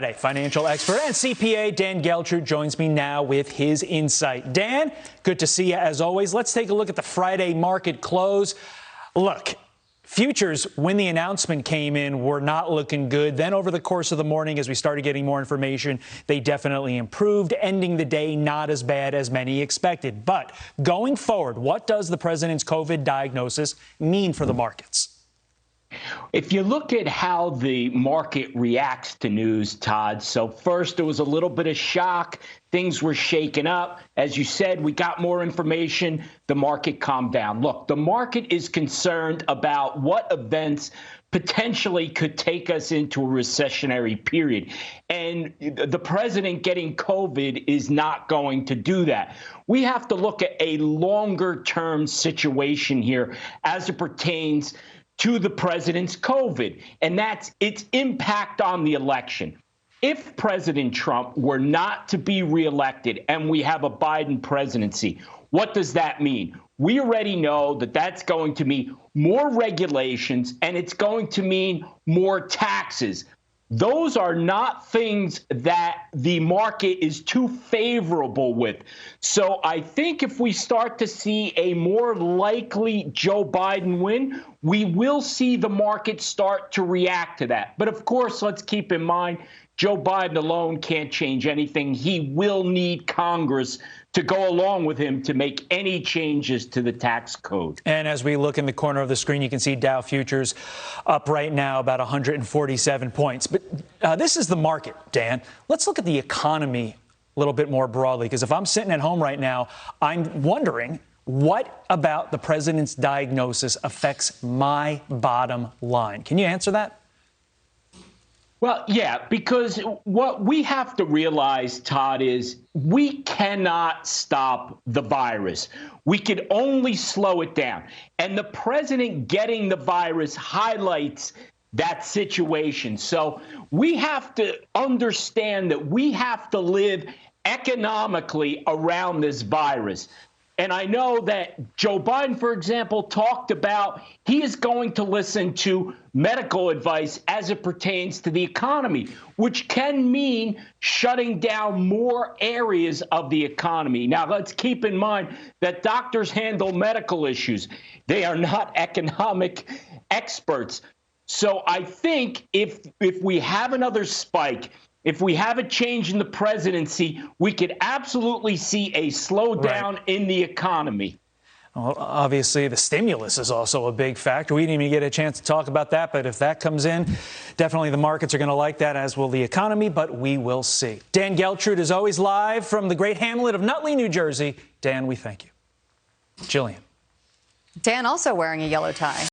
Financial expert and CPA Dan Geltrude joins me now with his insight. Dan, good to see you as always. Let's take a look at the Friday market close. Look, futures, when the announcement came in, were not looking good. Then over the course of the morning, as we started getting more information, they definitely improved, ending the day not as bad as many expected. But going forward, what does the president's COVID diagnosis mean for the markets? If you look at how the market reacts to news, Todd, so first there was a little bit of shock. Things were shaken up. As you said, we got more information. The market calmed down. Look, the market is concerned about what events potentially could take us into a recessionary period. And the president getting COVID is not going to do that. We have to look at a longer term situation here as it pertains to the president's COVID, and that's its impact on the election. If President Trump were not to be reelected and we have a Biden presidency, what does that mean? We already know that that's going to mean more regulations and it's going to mean more taxes. Those are not things that the market is too favorable with. So I think if we start to see a more likely Joe Biden win, we will see the market start to react to that. But of course, let's keep in mind, Joe Biden alone can't change anything. He will need Congress to go along with him to make any changes to the tax code. And as we look in the corner of the screen, you can see Dow futures up right now about 147 points. But this is the market, Dan. Let's look at the economy a little bit more broadly, because if I'm sitting at home right now, I'm wondering, what about the president's diagnosis affects my bottom line? Can you answer that? Well, yeah, because what we have to realize, Todd, is we cannot stop the virus. We can only slow it down. And the president getting the virus highlights that situation. So we have to understand that we have to live economically around this virus. And I know that Joe Biden, for example, talked about he is going to listen to medical advice as it pertains to the economy, which can mean shutting down more areas of the economy. Now, let's keep in mind that doctors handle medical issues. They are not economic experts. So I think if we have another spike, if we have a change in the presidency, we could absolutely see a slowdown in the economy. Well, obviously, the stimulus is also a big factor. We didn't even get a chance to talk about that, but if that comes in, definitely the markets are going to like that, as will the economy, but we will see. Dan Geltrude is always live from the great hamlet of Nutley, New Jersey. Dan, we thank you. Jillian. Dan also wearing a yellow tie.